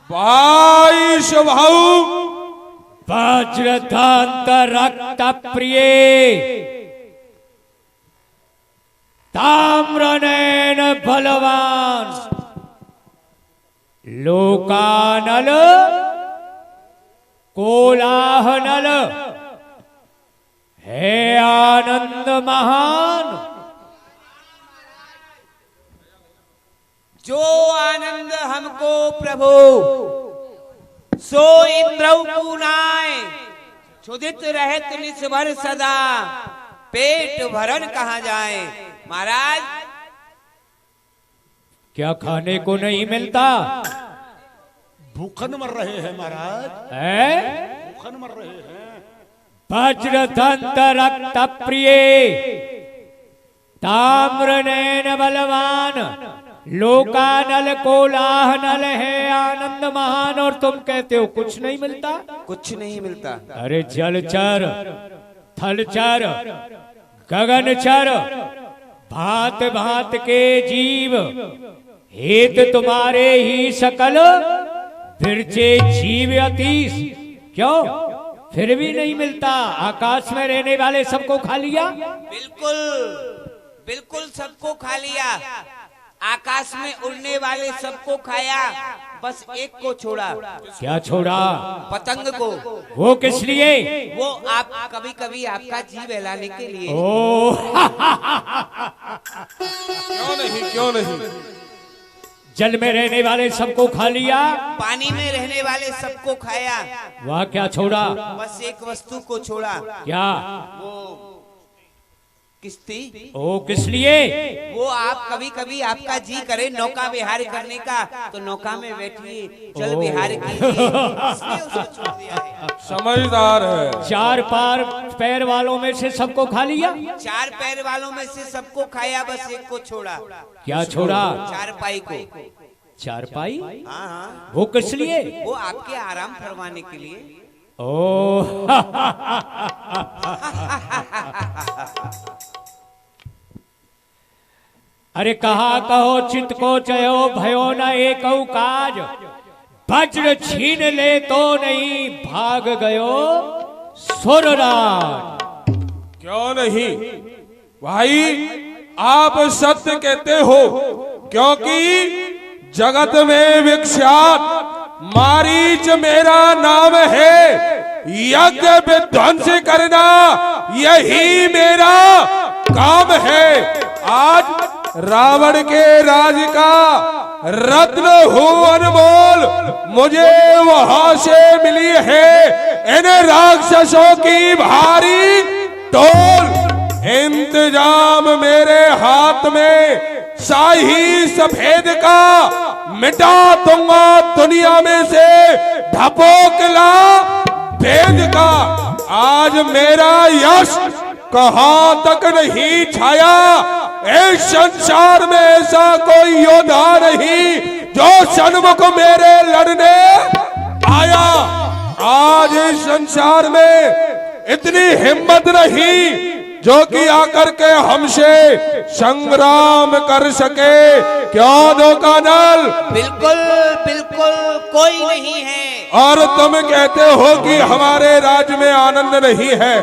भाई स्वभाव वज्रदंत रक्त प्रिय ताम्रनयन बलवान लोकानल कोलाहनल हे आनंद महान। जो आनंद हमको प्रभु सो इंद्र पूनाए क्षुदित रहत निस्वर सदा पेट भरन कहाँ जाए। महाराज क्या खाने को नहीं मिलता? भूखन मर रहे हैं महाराज, है भूखन मर रहे हैं। वज्रदंत रक्त प्रिय ताम्रनयन बलवान लोकानल कोलाहनल है आनंद महान। और तुम कहते हो कुछ नहीं मिलता? कुछ नहीं मिलता। अरे जलचर थलचर गगनचर भांत भांत के जीव हेत तुम्हारे ही सकल फिरचे जीव अतीश। क्यों फिर भी नहीं मिलता? आकाश में रहने वाले सबको खा लिया? बिल्कुल बिल्कुल सबको खा लिया। आकाश में उड़ने वाले सबको खाया, बस एक को छोड़ा। क्या छोड़ा? पतंग को। वो किस लिए? वो आप कभी कभी आपका जी बहलाने के लिए। ओ क्यों नहीं, क्यों नहीं। जल में रहने वाले सबको खा लिया, पानी में रहने वाले सबको खाया, वह क्या छोड़ा? बस एक वस्तु को छोड़ा। क्या? वो किश्ती। ओ किस लिए? वो आप कभी कभी आपका जी करे नौका विहार करने का, तो नौका में बैठिए जल विहार कीजिए, इसलिए उसको छोड़ दिया है। समझदार है। चार पार पैर वालों में से सबको खा लिया? चार पैर वालों में से सबको खाया, बस एक को छोड़ा। क्या छोड़ा? चारपाई को। चारपाई? हाँ हाँ। वो किस लिए? वो आपके आराम फरमाने के लिए। ओ अरे कहा कहो चित को चयो भयो न एक काज वज्र छीन ले तो नहीं भाग गयो सुरराज। क्यों नहीं भाई, आप सत्य कहते हो, क्योंकि जगत में विख्यात मारीच मेरा नाम है। यज्ञ विध्वंस करना यही मेरा काम है। आज रावण के राज का रत्न हूँ अनमोल, मुझे वहां से मिली है इन राक्षसों की भारी टोल। इंतजाम मेरे हाथ में शाही सफेद का, मिटा दूंगा दुनिया में से ढपोकला भेद का। आज मेरा यश कहां तक नहीं छाया, इस संसार में ऐसा कोई योद्धा नहीं जो सन्मुख मेरे लड़ने आया। आज इस संसार में इतनी हिम्मत नहीं जो कि आकर के हमसे संग्राम कर सके। क्यों नौकानल? बिल्कुल बिल्कुल कोई नहीं है। और तुम कहते हो कि हमारे राज्य में आनंद नहीं है,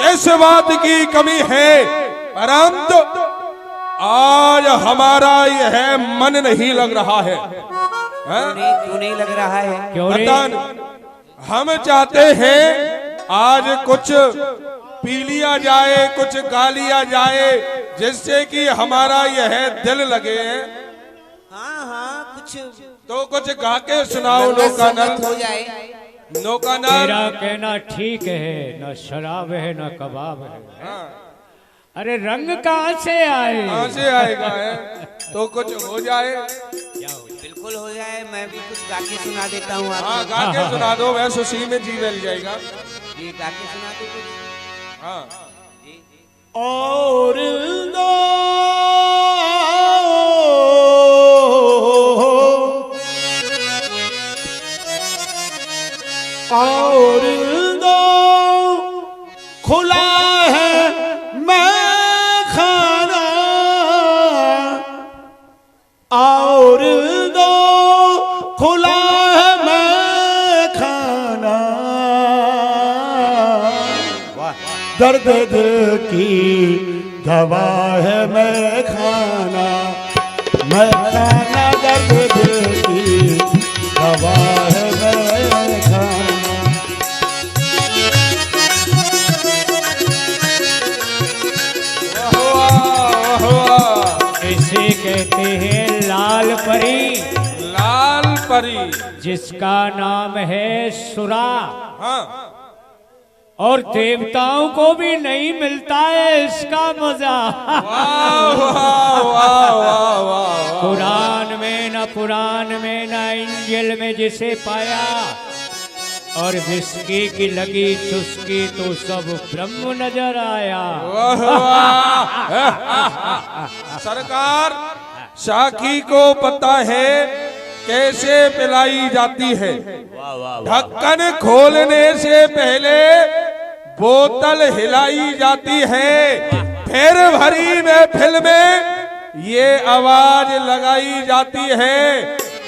किस बात की कमी है? परंतु आज हमारा यह मन नहीं लग रहा है। क्यों नहीं लग रहा है? क्यों पता नहीं, हम चाहते हैं आज कुछ पी लिया जाए, कुछ गा लिया जाए, जिससे कि हमारा यह दिल लगे। हाँ हाँ कुछ तो कुछ गा के सुनाओ नौकानल। हो जाए। नौकानल तेरा कहना ठीक है, न शराब है न कबाब है। अरे रंग कहाँ से आए? कहाँ से आएगा है? तो कुछ हो जाए। बिल्कुल हो जाए। मैं भी कुछ गा के सुना देता हूँ हाँ आपको। गा के सुना दो, वैसे उसी में जी मिल जाएगा। ये गा के सुना दो कुछ। हाँ। और दो और दो खुला है मैं खाना दर्द दिल की दवा है मैं खाना दर्द दिल की दवा है मैं खाना। वाह, वाह, वाह। इसे कहते हैं लाल परी, लाल परी। जिसका नाम है सुरा, हाँ, और देवताओं को भी नहीं मिलता है इसका मजा। वाह, वाह, वाह, वाह, वाह। कुरान में न पुराण में न इंजिल में जिसे पाया, और विस्की की लगी चुस्की तो सब ब्रह्म नजर आया। वाह, वाह। सरकार, साखी को पता है कैसे पिलाई जाती है। ढक्कन खोलने से पहले बोतल हिलाई जाती है, फिर भरी महफिल में ये आवाज लगाई जाती है,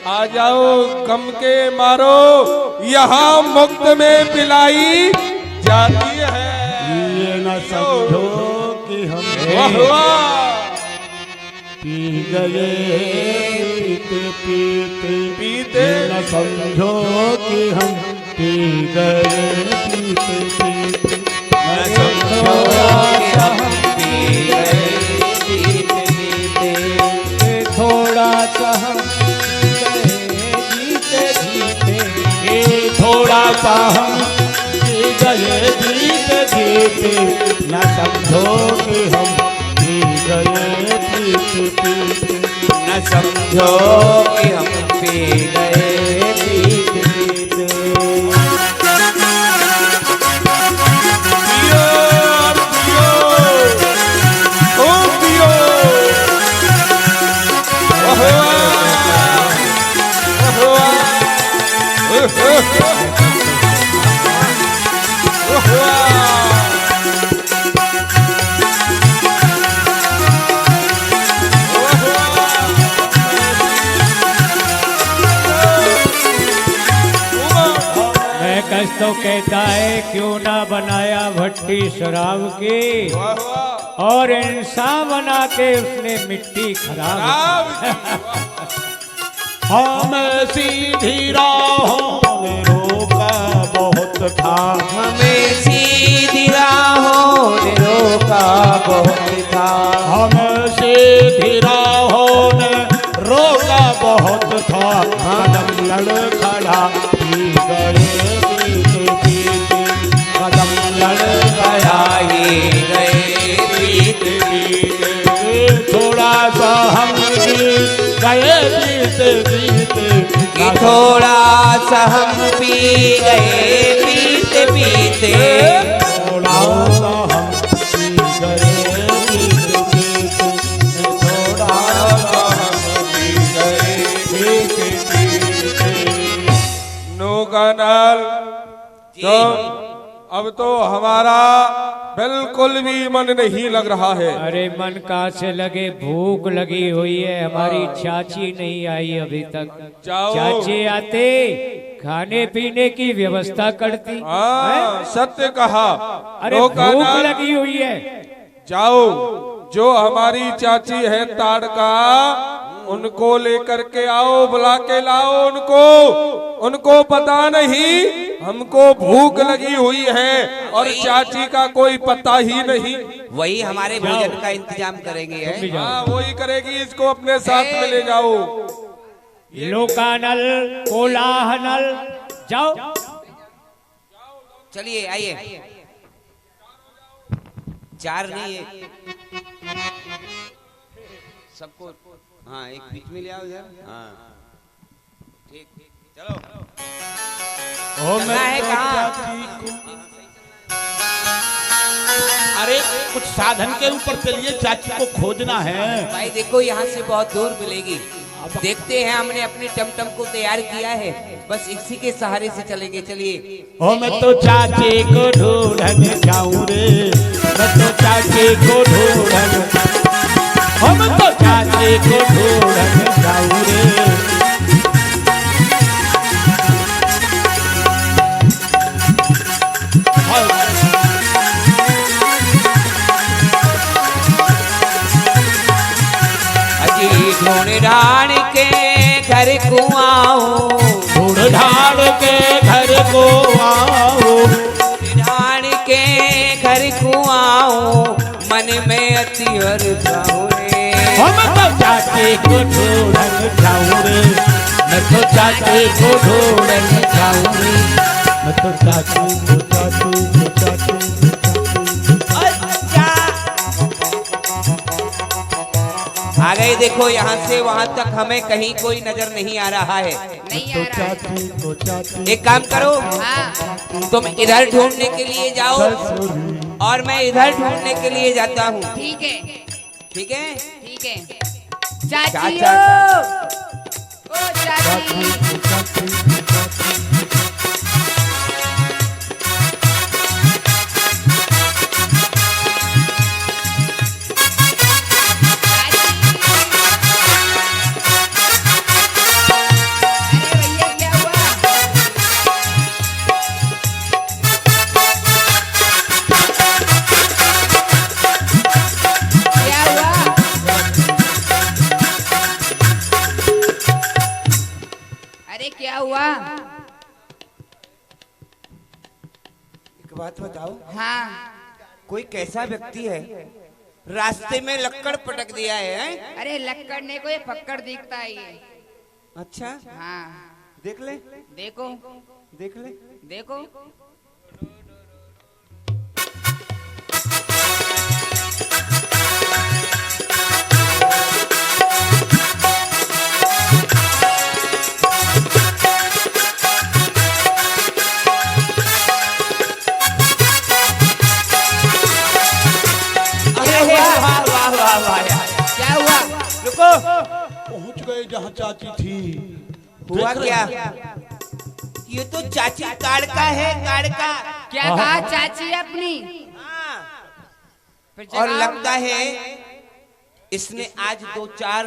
आ जाओ गम के मारो, यहाँ मुक्त में पिलाई जाती है। ये न समझो कि हम वाह, वाह। पी गए पीते पीते पीते। ये न समझो कि हम पी गए पीते पीते न समझो कि हम पी गए पीते पीते। थोड़ा सा हम जीते जीते, ये थोड़ा सा हम पी गए जीते जीते न समझो कि हम पी गए पीते पीते न समझो कि हम पी गए पीते पीते। पियो, पियो, खूब पियो। वाह, वाह, वाह, वाह, वाह। मैं कस तो कहता है क्यों ना बनाया भट्टी शराब की, वाह, वाह। और इंसान बना के उसने मिट्टी खराब। हमें सीधी राहों में रोका बहुत था हमें सीधी राहों ने रोका बहुत था। हमें सीधी राहों ने रोका बहुत था कदम लड़ खड़ा पी गए पीते पीते कदम लड़ गया ही गए पीते पीते। थोड़ा सा हम भी गए पीते पीते कि थोड़ा सा हम पी गए पीते पीते। थोड़ा सा हम पी गए पीते पीते थोड़ा सा हम पी गए पीते पीते। नौकानल, तो अब तो हमारा बिल्कुल भी मन नहीं लग रहा है। अरे मन कहाँ से लगे, भूख लगी हुई है। हमारी चाची नहीं आई अभी तक। जाओ। चाची आते खाने पीने की व्यवस्था करती। हाँ, सत्य कहा। अरे भूख नौकानल, लगी हुई है। जाओ, जो हमारी चाची है ताड़का, उनको लेकर के आओ, बुला के लाओ उनको। उनको पता नहीं हमको भूख लगी हुई है, और चाची का कोई पता ही नहीं। वही हमारे भोजन का इंतजाम करेंगे है? हाँ, वही करेगी। इसको अपने साथ में ले जाओ। लोकानल कोलाहनल, जाओ। चलिए आइए। चार नहीं है सबको। हाँ, एक बीच में ले आओ इधर। हाँ, ठीक ठीक, चलो। मैं है कहाँ? अरे कुछ साधन के ऊपर चलिए, चाची को खोजना है। भाई देखो, यहाँ से बहुत दूर मिलेगी। देखते हैं, हमने अपने टमटम को तैयार किया है, बस इसी के सहारे से चलेंगे। चलिए। ओ मैं तो चाची को ढूंढने जाऊं रे, मैं तो चाची को ढूंढने, ओ मैं तो चाची को ढूंढने जाऊं रे। ढूंढ ढांड के घर को आओ, ढूंढ ढांड के घर को आओ, ढांड के घर को आओ, मन में अति हर जाओ रे। हम तो चाचे को ढूंढन जाऊं रे, मैं तो चाचे को ढूंढन जाऊं रे, मैं तो चाचे को आ गए देखो, यहाँ से वहाँ तक हमें कहीं कोई नजर नहीं आ रहा है। नहीं आ रहा है। एक काम करो, हाँ तुम इधर ढूंढने के लिए जाओ और मैं इधर ढूंढने के लिए जाता हूँ। ठीक है ठीक है? ठीक है। चाची चाचा। ओ चाची अरे भैया क्या हुआ? क्या हुआ? अरे क्या हुआ? एक बात बताओ, हाँ कोई कैसा व्यक्ति है रास्ते में लक्कड़ पटक दिया है? अरे लक्कड़ ने कोई फक्कड़ दिखता है ये। अच्छा, हाँ देख ले, देखो देख ले। देखो अरे वाह वाह वाह वाह वाह। क्या हुआ? रुको, पहुंच गए जहाँ चाची थी। हुआ देख क्या? रहे हैं? ये तो चाची काड़का है, काड़का। क्या कहा चाची अपनी? फिर और जगाओ। लगता है इसने आज 2-4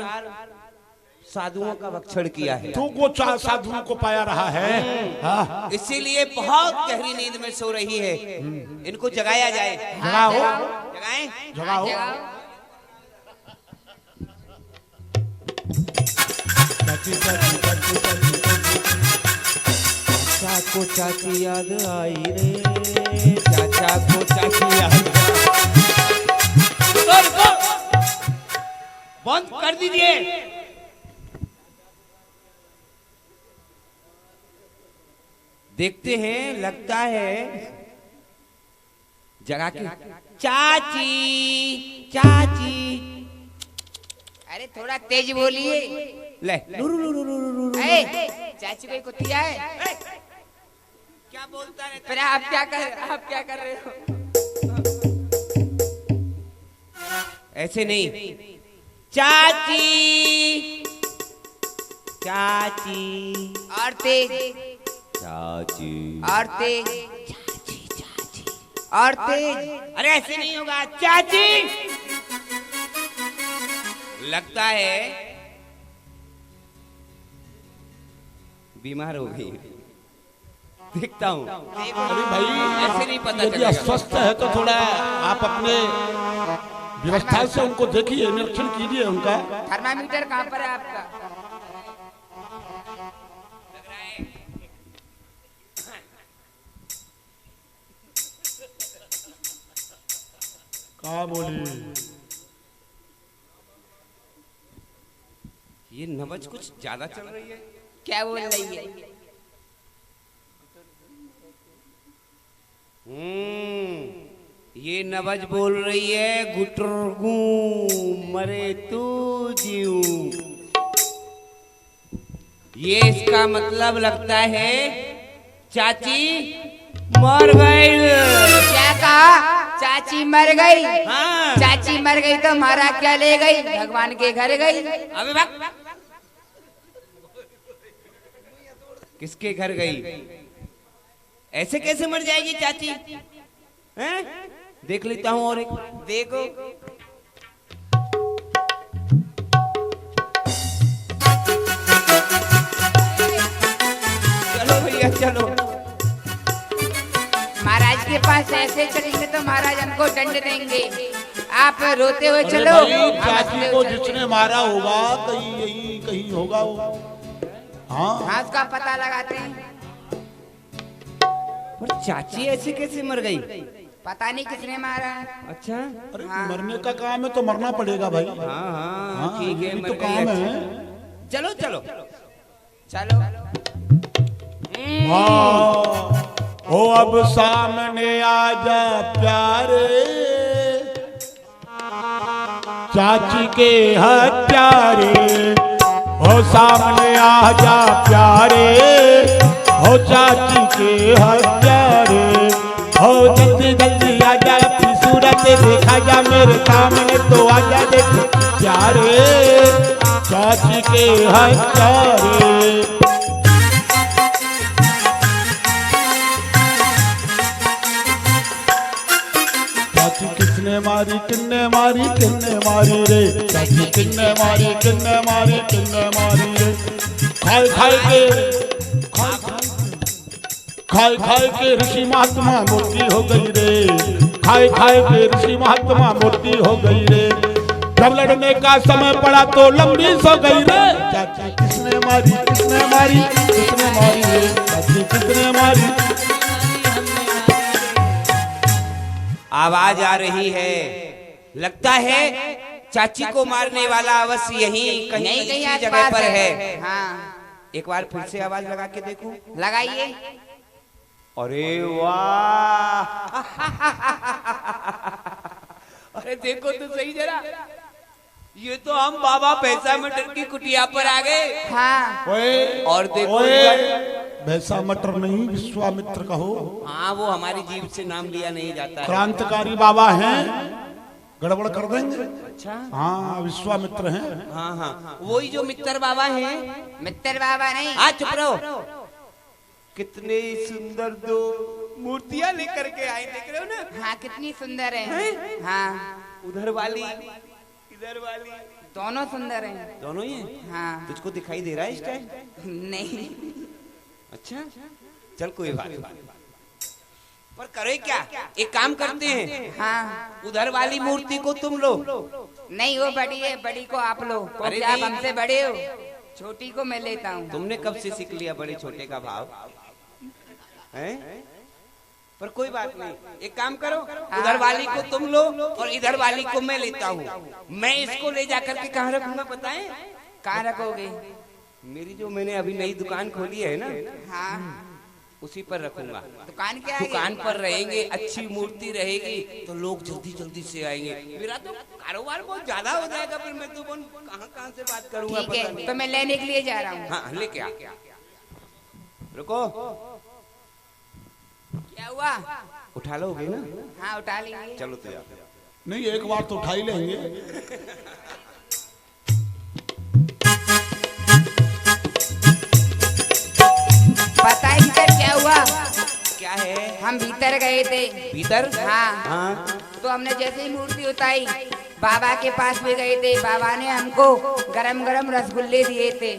साधुओं का भक्षण किया है, तू को चार साधुओं को पाया रहा है। हाँ। इसीलिए बहुत गहरी नींद में सो रही है। इनको जगाया जाए। हाँ, जगाओ। जगाएं? जगाओ। जगाओ। चाची चाची चाची चाची चाचा को चाची याद आई रे, चाचा को चाची याद। रुको, रुको। बंद कर दीजिए। देखते हैं, लगता है जगा के चाची चाची। अरे थोड़ा तेज बोलिए। ले ए, चाची कोई कुतिया है? क्या बोलता है? फिर आप क्या कर रहे हो? ऐसे नहीं, चाची चाची और तेज चाची और तेज और तेज। अरे ऐसे नहीं होगा, चाची। लगता है बीमार हो गई। देखता हूँ। अरे भाई, ऐसे नहीं पता यदि चलेगा। अस्वस्थ है तो थोड़ा आप अपने व्यवस्था से उनको देखिए, निरीक्षण कीजिए उनका। थर्मामीटर कहाँ पर है आपका? कहा बोली? ये नबज कुछ ज्यादा चल रही है। क्या बोल रही है? ये नबज बोल रही है, गुटरगू मरे तू जीव। ये इसका मतलब लगता है चाची मर गई। क्या कहा? चाची मर गई? हाँ। चाची मर गई तो हमारा क्या ले गई? भगवान के घर गई। अबे भाग। किसके घर गई? ऐसे कैसे मर जाएगी चाची? हैं? देख लेता हूँ और एक। देखो, चलो भैया चलो। महाराज के पास ऐसे चलेंगे तो महाराज हमको दंड देंगे। आप रोते हुए अरे चलो। भाई, हम चाची हंसते को हुए चलो। जिसने मारा होगा कहीं यही कहीं होगा वो। हाँ हाँ, उसका पता लगाते हैं। और चाची ऐसे कैसे मर गई? पता नहीं किसने मारा। अच्छा। अरे हाँ। मरने का काम है तो मरना पड़ेगा भाई। हाँ हाँ हाँ, ठीक ये है, भी मर तो गई, काम अच्छा। है। चलो चलो। चलो। हाँ, ओ अब सामने आजा प्यारे, चाची के हत्यारे। ओ सामने आजा प्यारे, हो चाची के हत्यारे। हो जल्दी जल्दी आजा, अपनी सूरत देखा जा मेरे सामने तो आजा देख प्यारे, चाची के हत्यारे। चाची किसने मारी किन्ने मारी किन्ने मारी रे, चाची किन्ने मारी किन्ने मारी किन्ने मारी रे। खाए खाए के खाए खाए के ऋषि महात्मा मूर्ति हो गई रे, खाए खाए के ऋषि महात्मा मूर्ति हो गई रे। जब लड़ने का समय पड़ा तो लंबी सो गई रे। चाची किसने मारी किसने मारी किसने मारी रे, चाची किसने मारी। आवाज आ रही है, लगता है चाची को मारने वाला अवश्य यहीं कहीं नहीं कहीं इसी आस जगह पास पर है। हाँ, एक बार फिर से आवाज लगा के देखो। लगाइए। अरे वाह! अरे देखो तो सही जरा, ये तो हम बाबा पैसा मटर की कुटिया पर आ गए। हाँ, ओए और देखो ओए, इधर। वैसा मटर नहीं विश्वामित्र कहो। हाँ, वो हमारी जीभ से नाम लिया नहीं जाता है। क्रांतिकारी बाबा हैं, गड़बड़ कर देंगे। अच्छा। हाँ विश्वामित्र हैं। हाँ हाँ, वही जो मित्र बाबा हैं। मित्र बाबा नहीं। आ चुप रहो। कितने सुंदर दो मूर्तियां लेकर के आए, देख रहे हो ना? हाँ, कितनी सुंदर है। हाँ, उधर वाली, इधर वाली, दोनों सुंदर हैं। दोनों ही हैं? हाँ। तुझको दिखाई दे रहा है इस टाइम? नहीं। अच्छा, चल कोई बात नहीं। पर करे क्या, एक काम करते हैं। हाँ, उधर वाली मूर्ति को तुम लो। नहीं वो बड़ी है, बड़ी को आप लो। अरे क्योंकि आप नहीं। हमसे बड़े हो, छोटी को मैं लेता हूँ। तुमने कब से सीख लिया बड़े छोटे का भाव है? पर कोई बात नहीं, एक काम करो, उधर वाली को तुम लो और इधर वाली को मैं लेता हूँ। मैं इसको ले जाकर के कहाँ रखूंगा बताएं? कहाँ रखोगे? मेरी जो मैंने अभी नई दुकान खोली है ना, हाँ, उसी पर रखूंगा। दुकान क्या है? दुकान पर रहेंगे, अच्छी मूर्ति रहेगी तो लोग जल्दी जल्दी से आएंगे। मेरा तो कारोबार बहुत ज्यादा हो जाएगा, फिर मैं तो कहाँ से बात करूंगा। ठीक है, तो मैं लेने के लिए जा रहा हूँ। हाँ लेके आ। रुको, क्या हुआ? उठा लोगे ना? हाँ, उठा लेंगे। चलो तो यार। नहीं एक बार तो उठा ही लेंगे। पता है भीतर क्या हुआ? क्या है? हम भीतर गए थे। भीतर? हाँ, हाँ। तो हमने जैसे ही मूर्ति उतारी, बाबा के पास भी गए थे। बाबा ने हमको गरम गरम रसगुल्ले दिए थे।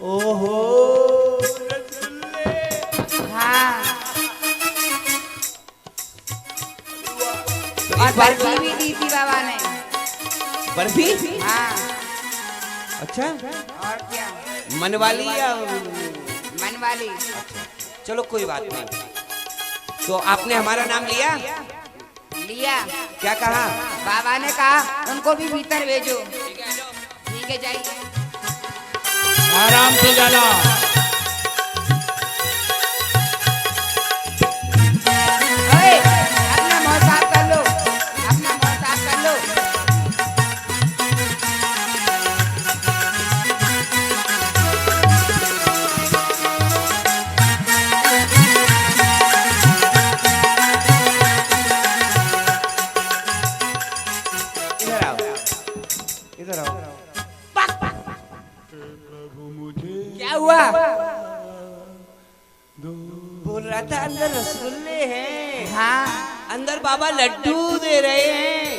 ओहो, हाँ, तो और एक बार बर्फी भी दी थी बाबा ने। बर्फी? हाँ, अच्छा, और क्या? मन वाली या? मन वाली। चलो कोई बात नहीं। तो आपने हमारा नाम लिया? लिया। क्या कहा? बाबा ने कहा उनको भी भीतर भेजो। ठीक है, जाइए। आराम से जाना। ओए, अपना मुंह साफ कर लो, अपना मुंह साफ कर लो। इधर आओ, इधर आओ। क्या हुआ? बोल रहा था अंदर रसगुल्ले हैं। हाँ, अंदर बाबा लड्डू दे रहे हैं।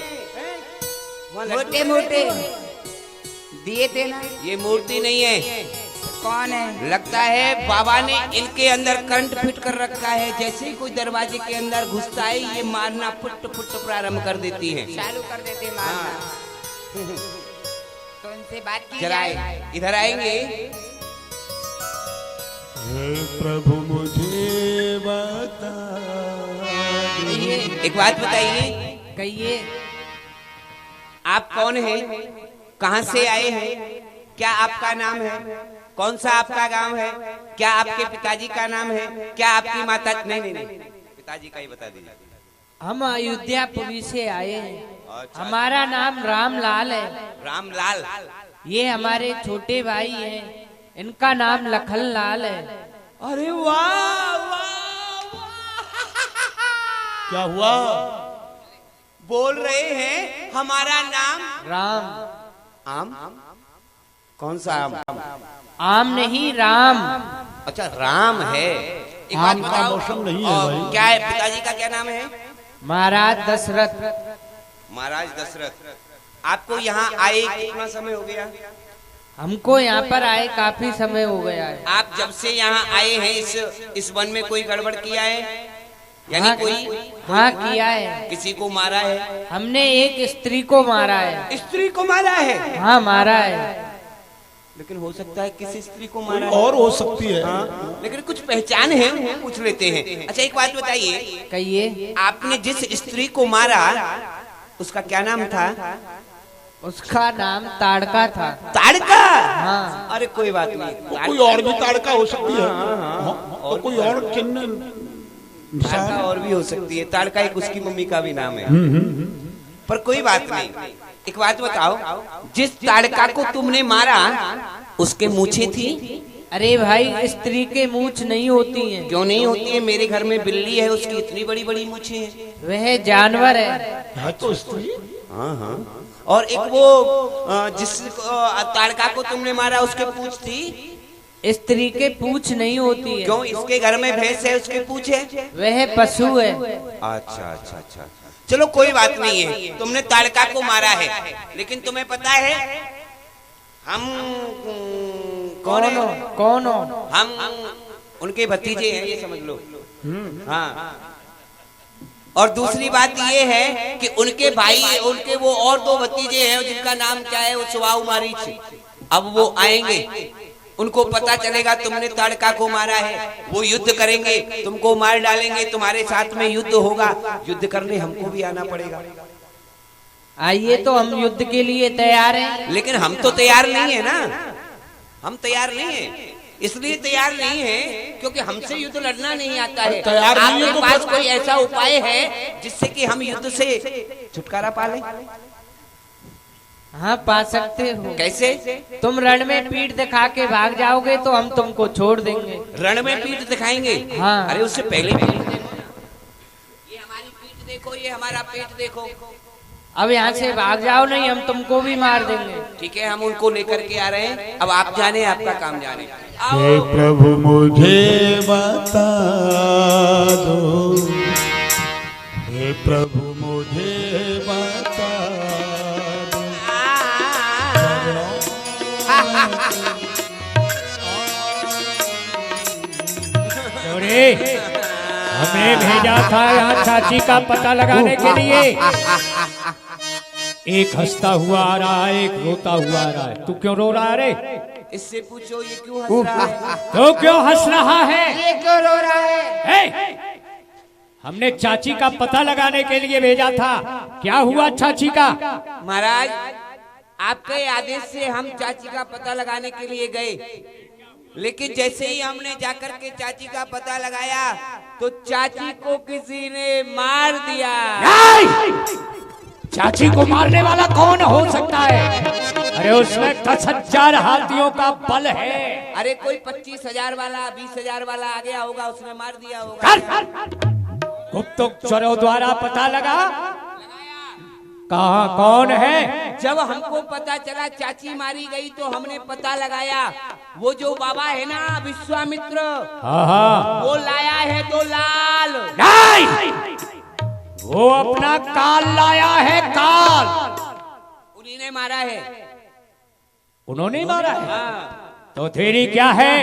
वहाँ लड्डू मोटे मोटे दिए थे ना। ये मूर्ति नहीं है, कौन है? लगता है बाबा ने इनके अंदर करंट फिट कर रखा है। जैसे ही कोई दरवाजे के अंदर घुसता है ये मारना फुट फुट प्रारंभ कर देती है। चालू कर देते मारना। तो इनसे बात की जरा जाए। इधर आएंगे। हे प्रभु मुझे बता कहिए, एक बात बताइए, कहिए। आप कौन हैं? कहाँ से आए हैं? क्या आपका नाम है? कौन सा आपका गांव है? क्या आपके पिताजी का नाम है? क्या आपकी माता? नहीं नहीं नहीं, पिताजी का ही बता दीजिए। हम अयोध्यापुरी से आए हैं। अच्छा। हमारा नाम रामलाल है। रामलाल। ये हमारे छोटे भाई हैं। इनका नाम लखनलाल है। अरे वाह वाह, क्या हुआ? बोल रहे हैं हमारा नाम राम। आम? कौन सा आम? आम नहीं, राम। अच्छा राम है। एक बात आम का बताओ, मौसम नहीं है और भाई। क्या है पिताजी का क्या नाम है? महाराज दशरथ। महाराज दशरथ। आपको यहाँ आए कितना समय हो गया? हमको यहाँ पर आए काफी समय हो गया है। आप जब से यहाँ आए हैं इस वन में कोई गड़बड़ किया है? यानी हाँ, कोई हाँ किया है। किसी को मारा है? हमने एक स्त्री को मारा है। स्त्री को मारा है? हाँ मारा है। लेकिन हो सकता है किसी स्त्री को कोई मारा और हो सकती है। हाँ, लेकिन कुछ पहचान है वो पूछ लेते हैं। अच्छा एक बात बताइए, कहिए। आपने जिस स्त्री को मारा उसका क्या नाम था? उसका नाम ताड़का था। ताड़का? हाँ। अरे कोई बात नहीं, कोई और भी ताड़का हो सकती है। तो कोई और चिन्ह ताड़का और भी हो सकती है। ताड़का एक उसकी मम्मी का भी नाम है। पर कोई बात नहीं। एक बात बताओ, जिस ताड़का को तुमने मारा उसके मूछें थी? अरे भाई, स्त्री के मूछ नहीं होती हैं। क्यों नहीं होती है? मेरे घर में बिल्ली है, उसकी इतनी बड़ी बड़ी मूछें हैं। वह जानवर है। है तो स्त्री। हाँ हाँ। और एक वो जिस ताड़का को तुमने मारा उसके पूंछ थी? स्त्री के पूछ नहीं होती है। क्यों? इसके घर में भैंस है, उसके पूंछ है? वह पशु है। अच्छा अच्छा अच्छा, चलो कोई बात नहीं है। तुमने ताड़का को मारा है, लेकिन तुम्हें पता है हम कौन कौन हो? है? कौन हो? हम उनके भतीजे हैं, ये समझ लो। हाँ। और दूसरी बात ये है कि उनके भाई, उनके वो और दो भतीजे हैं जिनका नाम क्या है? वो सुवाऊ मारीच। अब वो आएंगे, उनको पता चलेगा तुमने ताड़का को मारा है, वो युद्ध करेंगे, तुमको मार डालेंगे, तुम्हारे साथ में युद्ध होगा। युद्ध करने हमको भी आना पड़ेगा। आइए, तो हम युद्ध के लिए तैयार हैं। लेकिन हम तो तैयार नहीं है ना। हम तैयार नहीं है, इसलिए तैयार नहीं है क्योंकि हमसे युद्ध लड़ना नहीं आता है। तैयार नहीं है आपके तो पास कोई ऐसा उपाय है जिससे कि हम युद्ध से छुटकारा पा लें? हाँ, पा सकते हो। कैसे? तुम रण में पीठ दिखा के भाग जाओगे तो हम तुमको छोड़ देंगे। रण में पीठ दिखाएंगे? हाँ। अरे उससे पहले पीठ देखो। ये हमारी पीठ देखो, ये हमारा पेट देखो। अब यहाँ से भाग जाओ, नहीं हम तुमको भी मार देंगे। ठीक है, हम उनको लेकर के आ रहे हैं। अब आप जाने, आपका काम जाने। हे प्रभु मुझे बता दो, हे प्रभु मुझे बता दो। अरे हमने भेजा था यहाँ चाची का पता लगाने के लिए। एक हंसता हुआ आ रहा है, एक रोता हुआ आ रहा है। तू क्यों रो रहा है रे? इससे पूछो ये क्यों हंस रहा है? तो क्यों हंस रहा है? ये क्यों रो रहा है? हमने चाची का पता लगाने के लिए भेजा था। क्या हुआ चाची का? महाराज, आपके आदेश से हम चाची का पता लगाने के लिए गए, लेकिन जैसे ही हमने जाकर के चाची का पता लगाया तो चाची को किसी ने मार दिया। चाची को मारने वाला कौन हो सकता है? अरे उसमें 10,000 हाथियों का बल है। अरे कोई 25,000 वाला, 20,000 वाला आ गया होगा, उसने मार दिया होगा। गुप्तचरों द्वारा पता लगा, कहाँ कौन है? जब हमको पता चला चाची मारी गई तो हमने पता लगाया। वो जो बाबा है ना विश्वामित्र, हाँ, वो लाया है 2 लाल। नहीं, वो अपना काल लाया है, काल। उन्हीं ने मारा है। उन्होंने मारा है। हाँ। तो तेरी क्या है?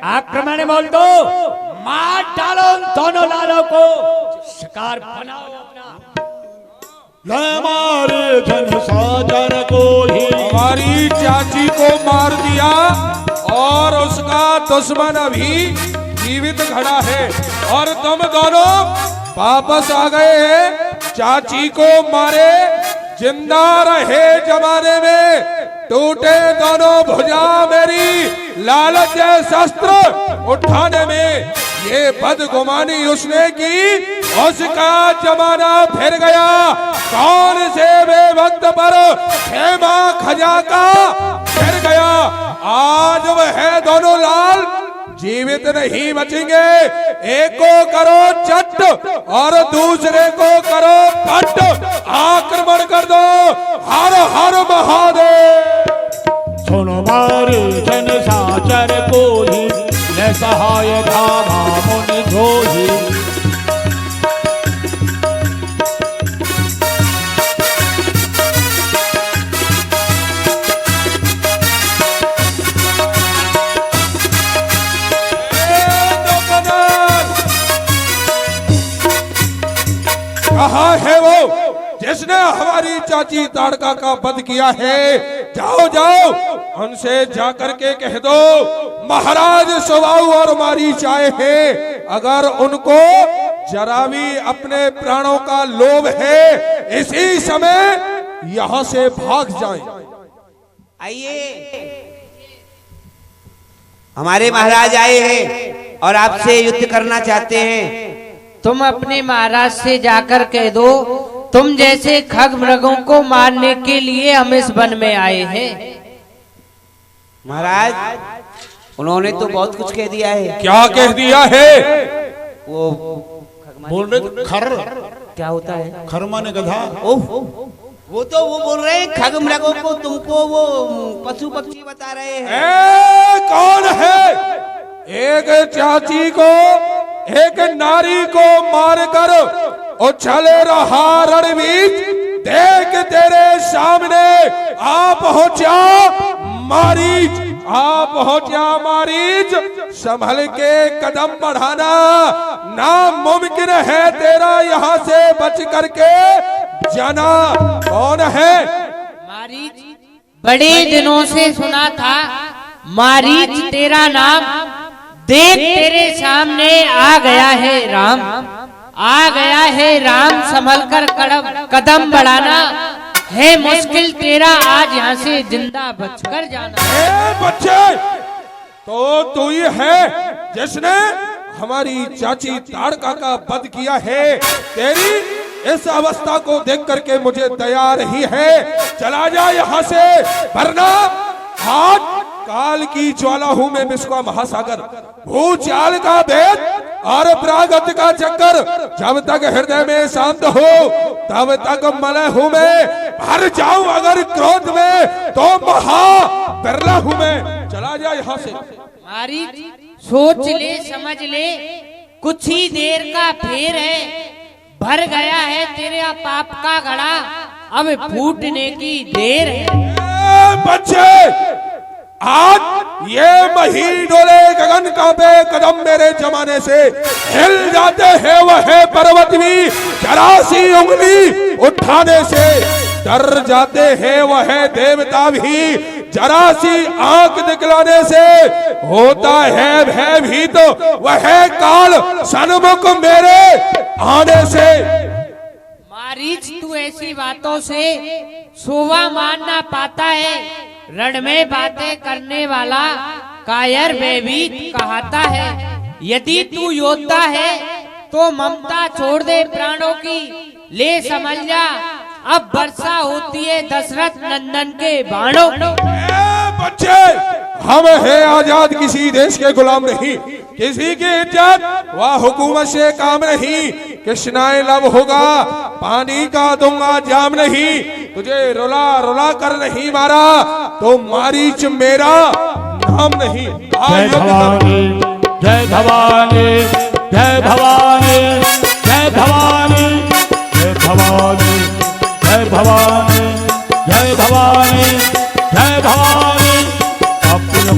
आक्रमण बोल दो, मार डालो उन दोनों लालों को, शिकार बनाओ अपना। ले मारे धन साजन को ही, हमारी चाची को मार दिया और उसका दुश्मन अभी जीवित खड़ा है और तुम दोनों वापस आ गए। चाची को मारे, जिंदा रहे जमाने में, टूटे दोनों भुजा मेरी लालच शस्त्र उठाने में। ये बदगुमानी उसने की, उसका जमाना फिर गया। कौन से बेवक्त पर खेमा खजा का फिर गया। आज वह दोनों लाल जीवित नहीं बचेंगे। एक को करो चट और दूसरे को करो पट। आक्रमण कर दो। हर हर महादेव। सुनो मारे जन साचर को ही, ले सहाय धामा मुनि धोही। कहाँ है वो जिसने हमारी चाची ताड़का का वध किया है? जाओ जाओ, उनसे जाकर के कह दो महाराज सुबाहु और मारीच आए हैं। अगर उनको जरा भी अपने प्राणों का लोभ है, इसी समय यहाँ से भाग जाएं। आइए, हमारे महाराज आए हैं और आपसे युद्ध करना चाहते हैं। तुम अपने महाराज से जाकर कह दो, तुम जैसे खग मृगों को मारने के लिए हम इस वन में आए हैं। महाराज, उन्होंने तो बहुत कुछ कह दिया है। क्या कह दिया है? वो बोल रहे खर, क्या होता है? खर माने गधा। ओह, वो तो वो बोल रहे हैं खग मृगों को, तुमको वो पशु पक्षी बता रहे हैं। कौन है? एक चाची को, एक नारी को मारकर उछले रहा रणवीर। देख तेरे सामने आ पहुंचा मारीच, आ पहुंचा मारीच। संभल के कदम बढ़ाना, नामुमकिन है तेरा यहाँ से बच करके जाना। कौन है? मारीच, बड़े दिनों से सुना था मारीच तेरा नाम। देख तेरे सामने आ गया है राम, आ गया है राम। संभल कर कदम बढ़ाना है मुश्किल तेरा आज यहाँ से जिंदा बचकर जाना। बच्चे, तो तू ही है जिसने हमारी चाची ताड़का का वध किया है। तेरी इस अवस्था को देख करके मुझे दया नहीं है। चला जा यहाँ से, वरना आज काल की ज्वाला हूं मैं, विश्व महासागर, भूचाल का भेद और प्रागत का चक्कर जब तक हृदय में शांत हो तब तक मलय हूं मैं। भर जाऊं अगर क्रोध में तो महा बिरला हूं मैं। चला जा यहाँ से। मारीच, सोच ले समझ ले, कुछ ही देर का फेर है। भर गया है तेरे पाप का घड़ा, अब फूटने की देर है। बच्चे, आज ये मही डोले गगन कांपे कदम मेरे जमाने से। हिल जाते हैं वह पर्वत भी जरा सी उंगली उठाने से। डर जाते हैं वह देवता भी जरा सी आंख दिखलाने से। होता है भयभीत वह काल सन्मुख मेरे आने से। मारीच, तू ऐसी बातों से शोभा मान ना पाता है। रण में बातें करने वाला कायर भयभीत कहता है। यदि तू योद्धा है तो ममता छोड़ दे प्राणों की, ले समझ जा अब वर्षा होती है दशरथ नंदन के बाणों। बच्चे, हम हैं आजाद, किसी देश के गुलाम नहीं। किसी की इज्जत व हुकूमत से काम नहीं। कृष्णाय लब होगा, पानी का दूंगा जाम नहीं। तुझे रुला रुला कर नहीं मारा तो मारीच मेरा नाम नहीं। जय भवानी, जय भवानी, जय भवानी, जय भवानी, जय भवानी, जय भवानी, जय भवानी, जय भवानी। अपने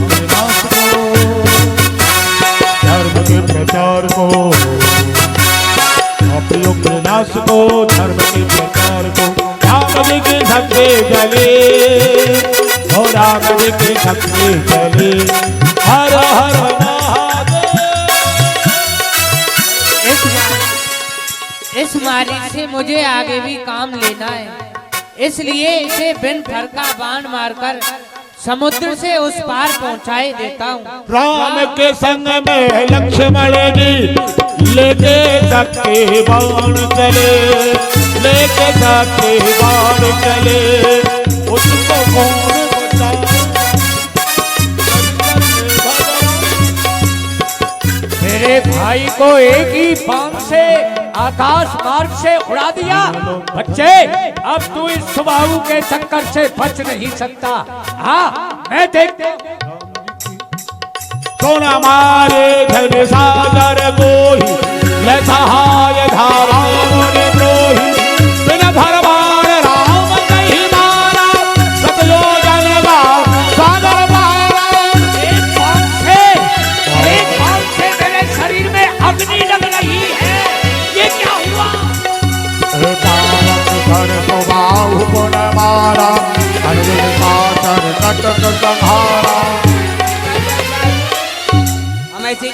राम जी के सबके चले। हर हर महादेव। इस मारी से मुझे आगे भी काम लेना है, इसलिए इसे बिन फर का बाण मारकर समुद्र से उस पार पहुंचाए देता हूँ। राम के संग में लक्ष्मण जी लेके सबके बाण चले, लेके सबके बाण चले। उसको कौन बचाए? मेरे भाई को एक ही बाण से आकाश मार्ग से उड़ा दिया। बच्चे, अब तू इस सुबाहु के चक्कर से बच नहीं सकता। हाँ, मैं देखते सोना मारे धन सागर गोही, ले सहाय धारा मुनि द्रोही। बिन भरवार राम नहीं मारा, सतयोजन का सागर पारा। एक बाण से मेरे शरीर में अग्नि लग रही है। ये क्या हुआ? बाहु पुन मारा, अनुज पाचर कटक संहारा। हम ऐसे ही